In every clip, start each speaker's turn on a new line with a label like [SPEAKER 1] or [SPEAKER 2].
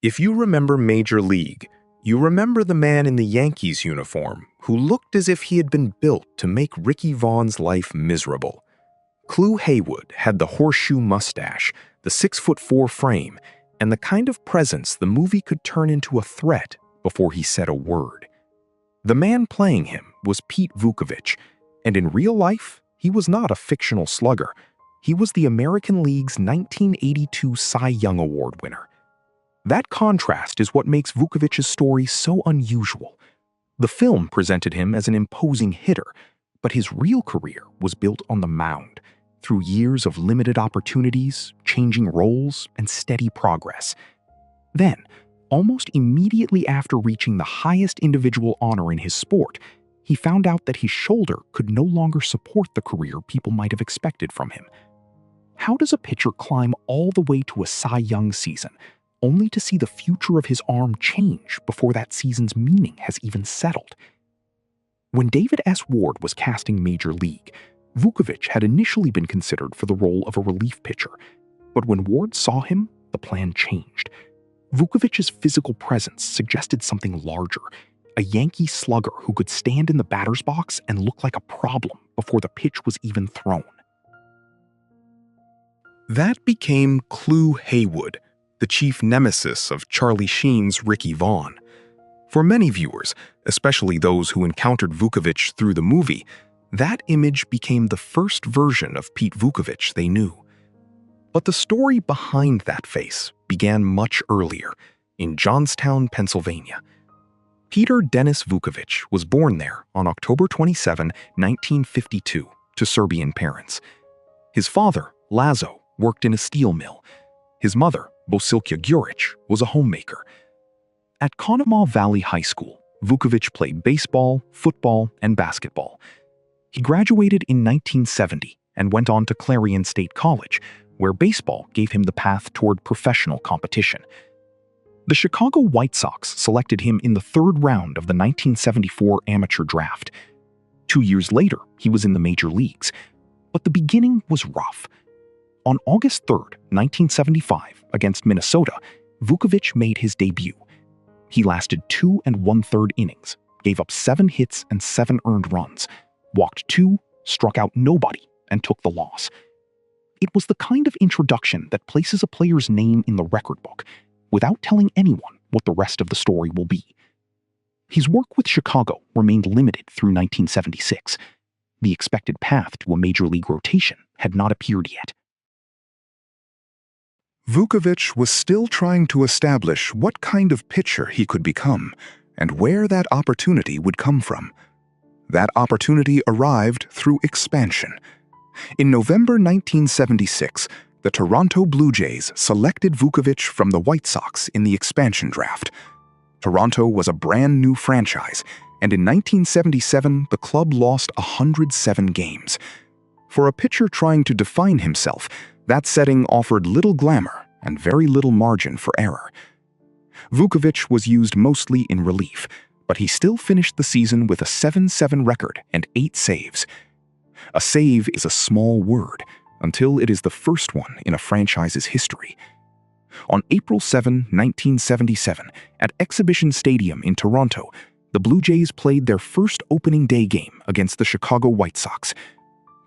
[SPEAKER 1] If you remember Major League, you remember the man in the Yankees uniform who looked as if he had been built to make Ricky Vaughn's life miserable. Clu Haywood had the horseshoe mustache, the 6'4" frame, and the kind of presence the movie could turn into a threat before he said a word. The man playing him was Pete Vuckovich, and in real life, he was not a fictional slugger. He was the American League's 1982 Cy Young Award winner. That contrast is what makes Vuckovich's story so unusual. The film presented him as an imposing hitter, but his real career was built on the mound, through years of limited opportunities, changing roles, and steady progress. Then, almost immediately after reaching the highest individual honor in his sport, he found out that his shoulder could no longer support the career people might have expected from him. How does a pitcher climb all the way to a Cy Young season, only to see the future of his arm change before that season's meaning has even settled? When David S. Ward was casting Major League, Vuckovich had initially been considered for the role of a relief pitcher, but when Ward saw him, the plan changed. Vuckovich's physical presence suggested something larger, a Yankees slugger who could stand in the batter's box and look like a problem before the pitch was even thrown. That became Clu Haywood, the chief nemesis of Charlie Sheen's Ricky Vaughn. For many viewers, especially those who encountered Vuckovich through the movie, that image became the first version of Pete Vuckovich they knew. But the story behind that face began much earlier, in Johnstown, Pennsylvania. Peter Dennis Vuckovich was born there on October 27, 1952, to Serbian parents. His father, Lazo, worked in a steel mill. His mother, Bosilka Guric, was a homemaker. At Conemaugh Valley High School, Vuckovich played baseball, football, and basketball. He graduated in 1970 and went on to Clarion State College, where baseball gave him the path toward professional competition. The Chicago White Sox selected him in the third round of the 1974 amateur draft. 2 years later, he was in the major leagues, but the beginning was rough. On August 3, 1975, against Minnesota, Vuckovich made his debut. He lasted 2 1/3 innings, gave up 7 hits and 7 earned runs, walked 2, struck out nobody, and took the loss. It was the kind of introduction that places a player's name in the record book, without telling anyone what the rest of the story will be. His work with Chicago remained limited through 1976. The expected path to a major league rotation had not appeared yet.
[SPEAKER 2] Vuckovich was still trying to establish what kind of pitcher he could become and where that opportunity would come from. That opportunity arrived through expansion. In November 1976, the Toronto Blue Jays selected Vuckovich from the White Sox in the expansion draft. Toronto was a brand new franchise, and in 1977, the club lost 107 games. For a pitcher trying to define himself, that setting offered little glamour and very little margin for error. Vuckovich was used mostly in relief, but he still finished the season with a 7-7 record and 8 saves. A save is a small word, until it is the first one in a franchise's history. On April 7, 1977, at Exhibition Stadium in Toronto, the Blue Jays played their first opening day game against the Chicago White Sox.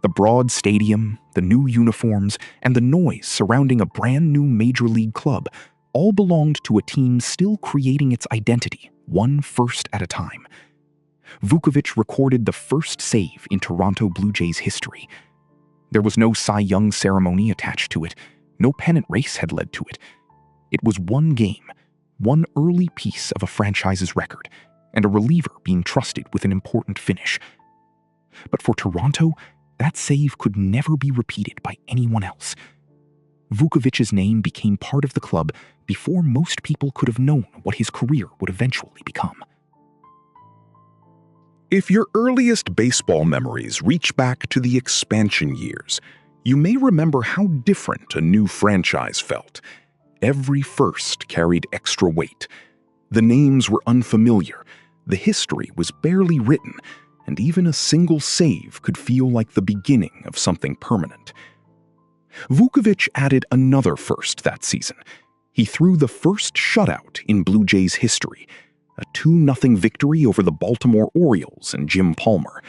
[SPEAKER 2] The broad stadium, the new uniforms, and the noise surrounding a brand new major league club all belonged to a team still creating its identity, one first at a time. Vuckovich recorded the first save in Toronto Blue Jays history. There was no Cy Young ceremony attached to it. No pennant race had led to it. It was one game, one early piece of a franchise's record, and a reliever being trusted with an important finish. But for Toronto, that save could never be repeated by anyone else. Vuckovich's name became part of the club before most people could have known what his career would eventually become. If your earliest baseball memories reach back to the expansion years, you may remember how different a new franchise felt. Every first carried extra weight. The names were unfamiliar, the history was barely written, and even a single save could feel like the beginning of something permanent. Vuckovich added another first that season.
[SPEAKER 1] He threw the first shutout in Blue Jays history, a 2-0 victory over the Baltimore Orioles and Jim Palmer.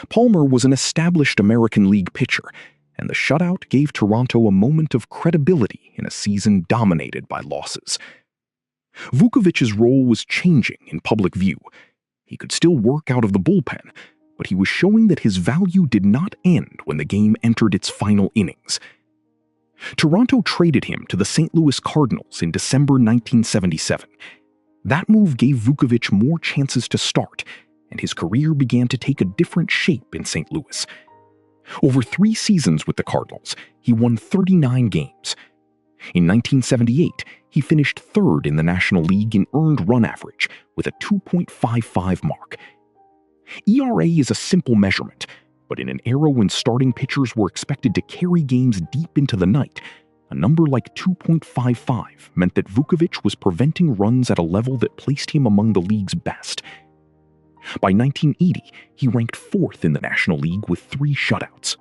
[SPEAKER 1] Palmer was an established American League pitcher, and the shutout gave Toronto a moment of credibility in a season dominated by losses. Vuckovich's role was changing in public view. He could still work out of the bullpen, but he was showing that his value did not end when the game entered its final innings. Toronto traded him to the St. Louis Cardinals in December 1977. That move gave Vuckovich more chances to start, and his career began to take a different shape in St. Louis. Over 3 seasons with the Cardinals, he won 39 games. In 1978, he finished 3rd in the National League in earned run average with a 2.55 mark. ERA is a simple measurement, but in an era when starting pitchers were expected to carry games deep into the night, a number like 2.55 meant that Vuckovich was preventing runs at a level that placed him among the league's best. By 1980, he ranked 4th in the National League with 3 shutouts.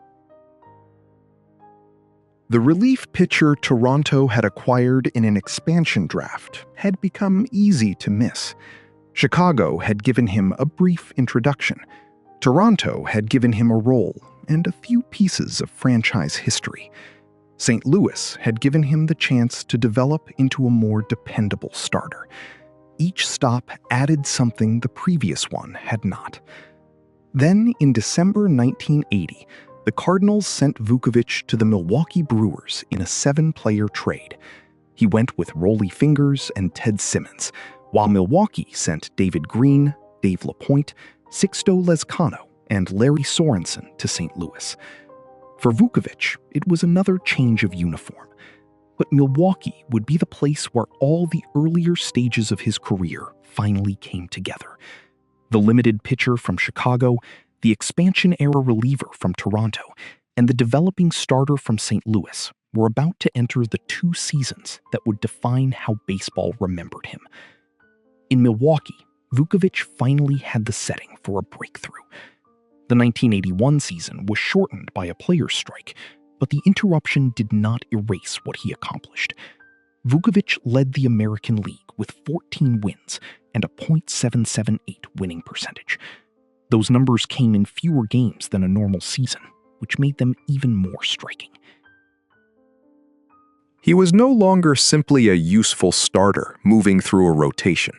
[SPEAKER 2] The relief pitcher Toronto had acquired in an expansion draft had become easy to miss. Chicago had given him a brief introduction. Toronto had given him a role and a few pieces of franchise history. St. Louis had given him the chance to develop into a more dependable starter. Each stop added something the previous one had not. Then, in December 1980, the Cardinals sent Vuckovich to the Milwaukee Brewers in a 7-player trade. He went with Rollie Fingers and Ted Simmons, while Milwaukee sent David Green, Dave LaPointe, Sixto Lezcano, and Larry Sorensen to St. Louis. For Vuckovich, it was another change of uniform. But Milwaukee would be the place where all the earlier stages of his career finally came together. The limited pitcher from Chicago, the expansion-era reliever from Toronto, and the developing starter from St. Louis were about to enter the 2 seasons that would define how baseball remembered him. In Milwaukee, Vuckovich finally had the setting for a breakthrough. The 1981 season was shortened by a players' strike, but the interruption did not erase what he accomplished. Vuckovich led the American League with 14 wins and a .778 winning percentage. Those numbers came in fewer games than a normal season, which made them even more striking.
[SPEAKER 1] He was no longer simply a useful starter moving through a rotation.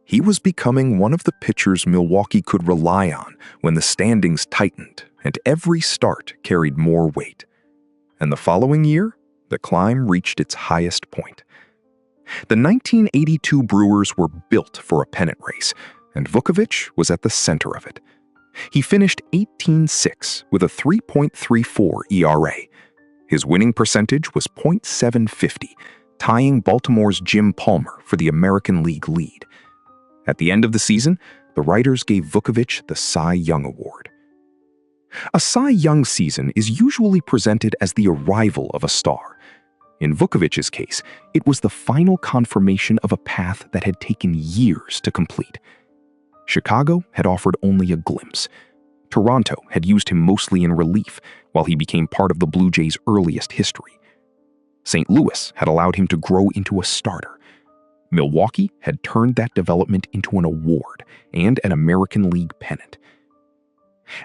[SPEAKER 1] He was becoming one of the pitchers Milwaukee could rely on when the standings tightened and every start carried more weight. And the following year, the climb reached its highest point. The 1982 Brewers were built for a pennant race, and Vuckovich was at the center of it. He finished 18-6 with a 3.34 ERA. His winning percentage was .750, tying Baltimore's Jim Palmer for the American League lead. At the end of the season, the writers gave Vuckovich the Cy Young Award. A Cy Young season is usually presented as the arrival of a star. In Vuckovich's case, it was the final confirmation of a path that had taken years to complete. Chicago had offered only a glimpse. Toronto had used him mostly in relief, while he became part of the Blue Jays' earliest history. St. Louis had allowed him to grow into a starter. Milwaukee had turned that development into an award and an American League pennant.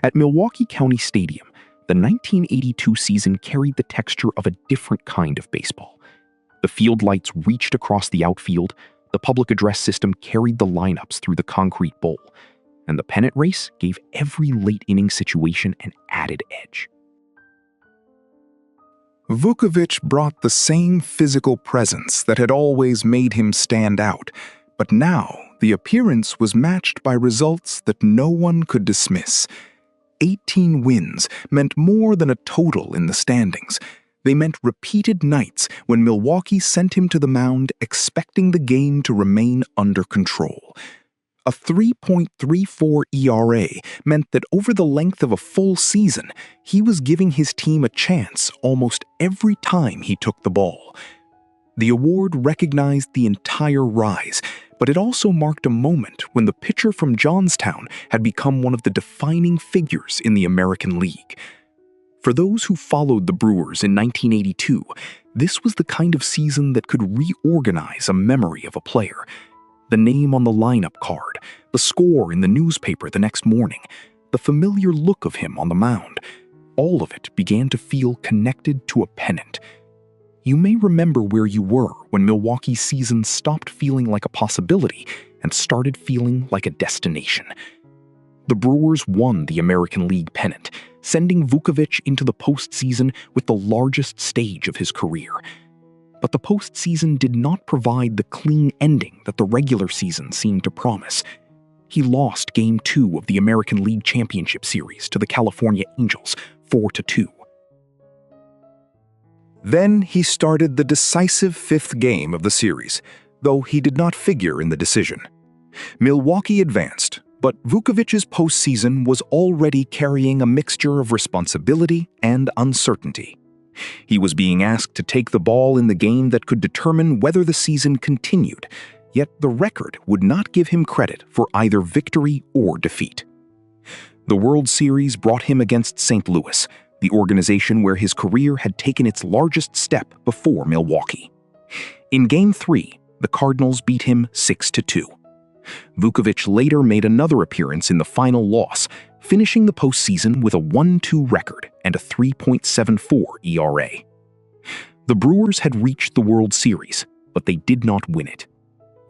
[SPEAKER 1] At Milwaukee County Stadium, the 1982 season carried the texture of a different kind of baseball. The field lights reached across the outfield, the public address system carried the lineups through the concrete bowl, and the pennant race gave every late-inning situation an added edge.
[SPEAKER 2] Vuckovich brought the same physical presence that had always made him stand out, but now the appearance was matched by results that no one could dismiss. 18 wins meant more than a total in the standings. They meant repeated nights when Milwaukee sent him to the mound expecting the game to remain under control. A 3.34 ERA meant that over the length of a full season, he was giving his team a chance almost every time he took the ball. The award recognized the entire rise, but it also marked a moment when the pitcher from Johnstown had become one of the defining figures in the American League. For those who followed the Brewers in 1982,
[SPEAKER 1] This was the kind of season that could reorganize a memory of a player. The name on the lineup card, the score in the newspaper the next morning, the familiar look of him on the mound, all of it began to feel connected to a pennant. You may remember where you were when Milwaukee's season stopped feeling like a possibility and started feeling like a destination. The Brewers won the American League pennant, sending Vuckovich into the postseason with the largest stage of his career. But the postseason did not provide the clean ending that the regular season seemed to promise. He lost Game 2 of the American League Championship Series to the California Angels, 4-2.
[SPEAKER 2] Then he started the decisive fifth game of the series, though he did not figure in the decision. Milwaukee advanced, but Vuckovich's postseason was already carrying a mixture of responsibility and uncertainty. He was being asked to take the ball in the game that could determine whether the season continued, yet the record would not give him credit for either victory or defeat. The World Series brought him against St. Louis, the organization where his career had taken its largest step before Milwaukee. In Game 3, the Cardinals beat him 6-2. Vuckovich later made another appearance in the final loss, finishing the postseason with a 1-2 record and a 3.74 ERA. The Brewers had reached the World Series, but they did not win it.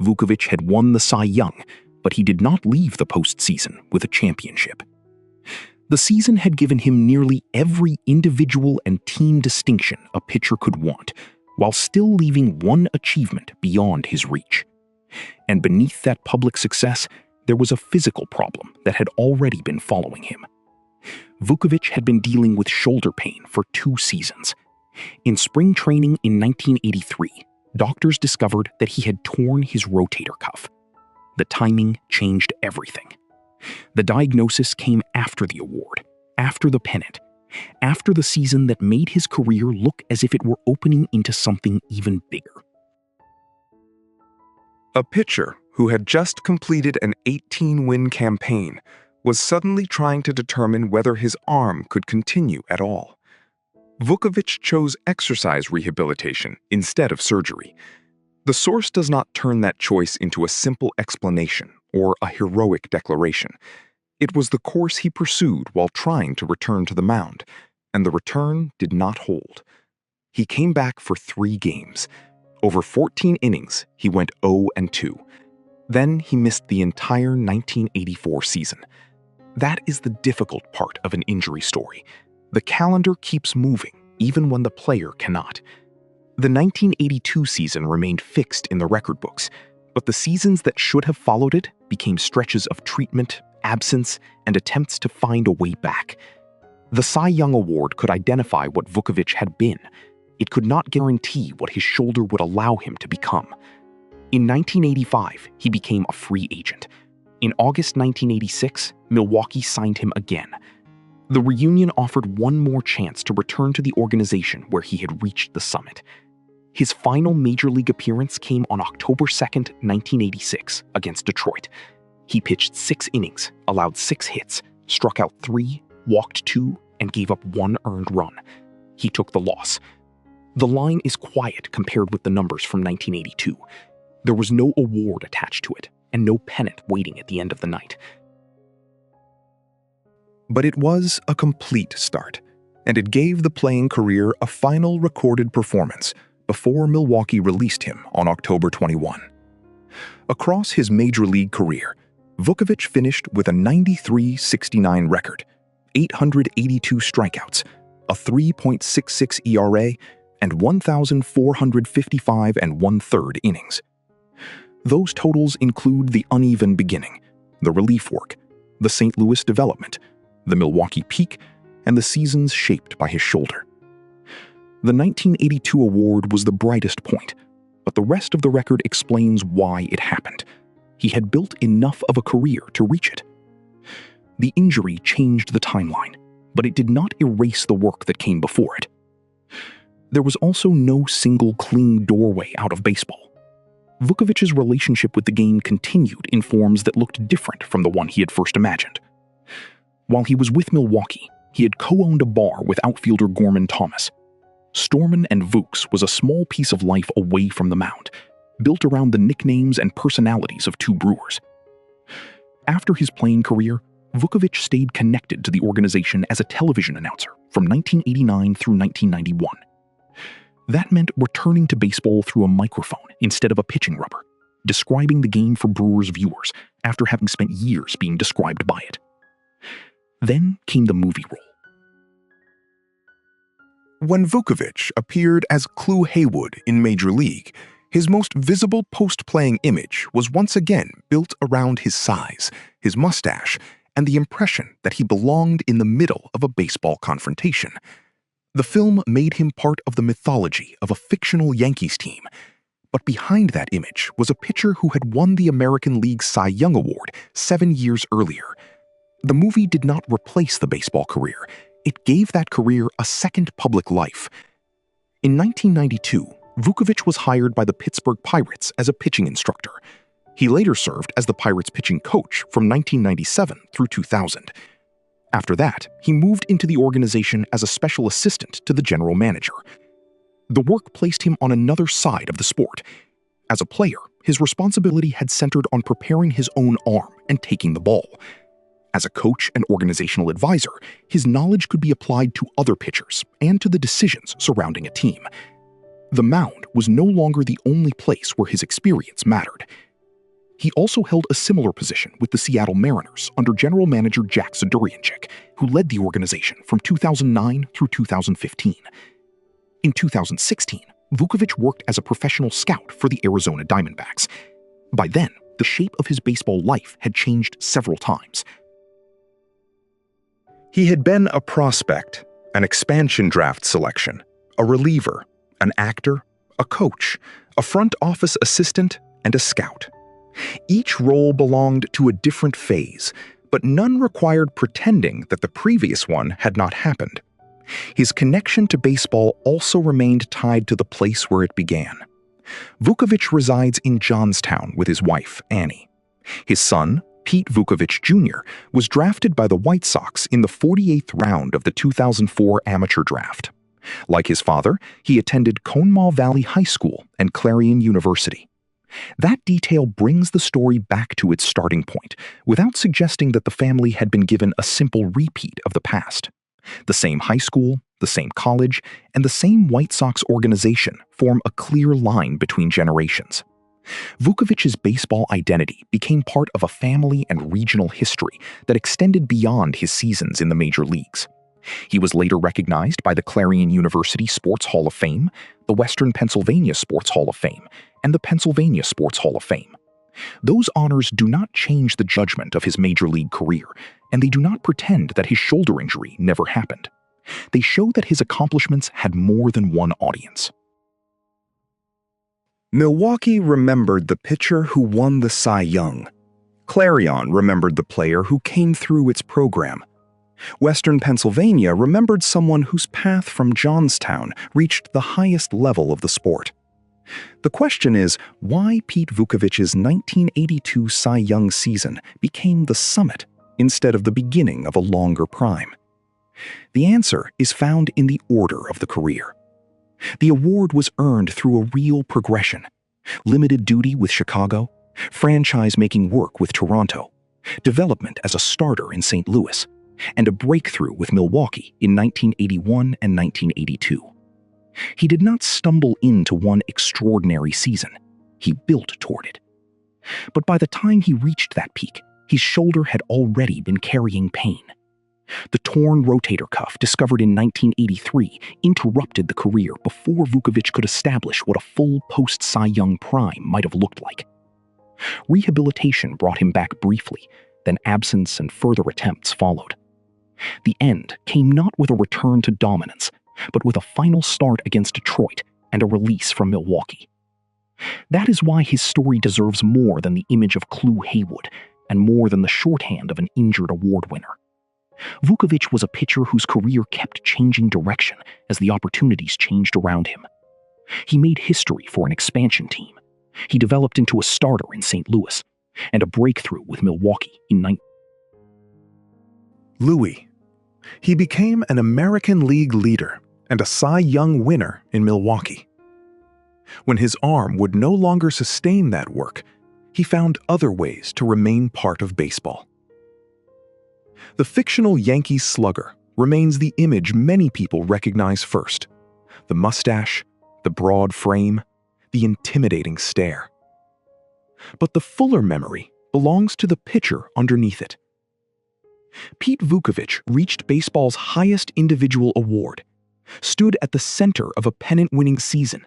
[SPEAKER 2] Vuckovich had won the Cy Young, but he did not leave the postseason with a championship. The season had given him nearly every individual and team distinction a pitcher could want, while still leaving one achievement beyond his reach. And beneath that public success, there was a physical problem that had already been following him. Vuckovich had been dealing with shoulder pain for 2 seasons. In spring training in 1983, doctors discovered that he had torn his rotator cuff. The timing changed everything. The diagnosis came after the award, after the pennant, after the season that made his career look as if it were opening into something even bigger. A pitcher who had just completed an 18-win campaign was suddenly trying to determine whether his arm could continue at all. Vuckovich chose exercise rehabilitation instead of surgery. The source does not turn that choice into a simple explanation or a heroic declaration. It was the course he pursued while trying to return to the mound, and the return did not hold. He came back for 3 games. Over 14 innings, he went 0-2. Then he missed the entire 1984 season. That is the difficult part of an injury story. The calendar keeps moving, even when the player cannot. The 1982 season remained fixed in the record books, but the seasons that should have followed it became stretches of treatment, absence, and attempts to find a way back. The Cy Young Award could identify what Vuckovich had been. It could not guarantee what his shoulder would allow him to become. In 1985, he became a free agent. In August 1986, Milwaukee signed him again. The reunion offered one more chance to return to the organization where he had reached the summit. His final major league appearance came on October 2, 1986, against Detroit. He pitched 6 innings, allowed 6 hits, struck out 3, walked 2, and gave up 1 earned run. He took the loss. The line is quiet compared with the numbers from 1982. There was no award attached to it, and no pennant waiting at the end of the night.
[SPEAKER 1] But it was a complete start, and it gave the playing career a final recorded performance before Milwaukee released him on October 21. Across his major league career, Vuckovich finished with a 93-69 record, 882 strikeouts, a 3.66 ERA, and 1,455 1/3 innings. Those totals include the uneven beginning, the relief work, the St. Louis development, the Milwaukee peak, and the seasons shaped by his shoulder. The 1982 award was the brightest point, but the rest of the record explains why it happened. He had built enough of a career to reach it. The injury changed the timeline, but it did not erase the work that came before it. There was also no single clean doorway out of baseball. Vuckovich's relationship with the game continued in forms that looked different from the one he had first imagined. While he was with Milwaukee, he had co-owned a bar with outfielder Gorman Thomas.
[SPEAKER 3] Storman and Vukes was a small piece of life away from the mound, built around the nicknames and personalities of two Brewers. After his playing career, Vuckovich stayed connected to the organization as a television announcer from 1989 through 1991. That meant returning to baseball through a microphone instead of a pitching rubber, describing the game for Brewers viewers after having spent years being described by it. Then came the movie role.
[SPEAKER 2] When Vuckovich appeared as Clu Haywood in Major League, his most visible post-playing image was once again built around his size, his mustache, and the impression that he belonged in the middle of a baseball confrontation. The film made him part of the mythology of a fictional Yankees team, but behind that image was a pitcher who had won the American League Cy Young Award 7 years earlier. The movie did not replace the baseball career. It gave that career a second public life. In 1992, Vuckovich was hired by the Pittsburgh Pirates as a pitching instructor. He later served as the Pirates' pitching coach from 1997 through 2000. After that, he moved into the organization as a special assistant to the general manager. The work placed him on another side of the sport. As a player, his responsibility had centered on preparing his own arm and taking the ball. As a coach and organizational advisor, his knowledge could be applied to other pitchers and to the decisions surrounding a team. The mound was no longer the only place where his experience mattered. He also held a similar position with the Seattle Mariners under general manager Jack Zadurianchik, who led the organization from 2009 through 2015. In 2016, Vuckovich worked as a professional scout for the Arizona Diamondbacks. By then, the shape of his baseball life had changed several times. He had been a prospect, an expansion draft selection, a reliever, an actor, a coach, a front office assistant, and a scout. Each role belonged to a different phase, but none required pretending that the previous one had not happened. His connection to baseball also remained tied to the place where it began. Vuckovich resides in Johnstown with his wife, Annie. His son, Pete Vuckovich Jr., was drafted by the White Sox in the 48th round of the 2004 amateur draft. Like his father, he attended Conemaugh Valley High School and Clarion University. That detail brings the story back to its starting point, without suggesting that the family had been given a simple repeat of the past. The same high school, the same college, and the same White Sox organization form a clear line between generations. Vuckovich's baseball identity became part of a family and regional history that extended beyond his seasons in the major leagues. He was later recognized by the Clarion University Sports Hall of Fame, the Western Pennsylvania Sports Hall of Fame, and the Pennsylvania Sports Hall of Fame. Those honors do not change the judgment of his major league career, and they do not pretend that his shoulder injury never happened. They show that his accomplishments had more than one audience.
[SPEAKER 1] Milwaukee remembered the pitcher who won the Cy Young. Clarion remembered the player who came through its program. Western Pennsylvania remembered someone whose path from Johnstown reached the highest level of the sport. The question is, why Pete Vuckovich's 1982 Cy Young season became the summit instead of the beginning of a longer prime? The answer is found in the order of the career. The award was earned through a real progression: limited duty with Chicago, franchise-making work with Toronto, development as a starter in St. Louis, and a breakthrough with Milwaukee in 1981 and 1982. He did not stumble into one extraordinary season. He built toward it. But by the time he reached that peak, his shoulder had already been carrying pain. The torn rotator cuff discovered in 1983 interrupted the career before Vuckovich could establish what a full post-Cy Young prime might have looked like. Rehabilitation brought him back briefly, then absence and further attempts followed. The end came not with a return to dominance, but with a final start against Detroit and a release from Milwaukee. That is why his story deserves more than the image of Clu Haywood and more than the shorthand of an injured award winner. Vuckovich was a pitcher whose career kept changing direction as the opportunities changed around him. He made history for an expansion team. He developed into a starter in St. Louis and a breakthrough with Milwaukee in
[SPEAKER 2] Louis. He became an American League leader
[SPEAKER 1] and a Cy Young winner in Milwaukee. When his arm would no longer sustain that work, he found other ways to remain part of baseball. The fictional Yankees Slugger remains the image many people recognize first: the mustache, the broad frame, the intimidating stare. But the fuller memory belongs to the pitcher underneath it. Pete Vuckovich reached baseball's highest individual award, stood at the center of a pennant-winning season,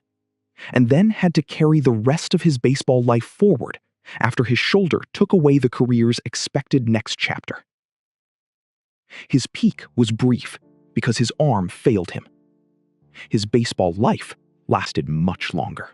[SPEAKER 1] and then had to carry the rest of his baseball life forward after his shoulder took away the career's expected next chapter. His peak was brief because his arm failed him. His baseball life lasted much longer.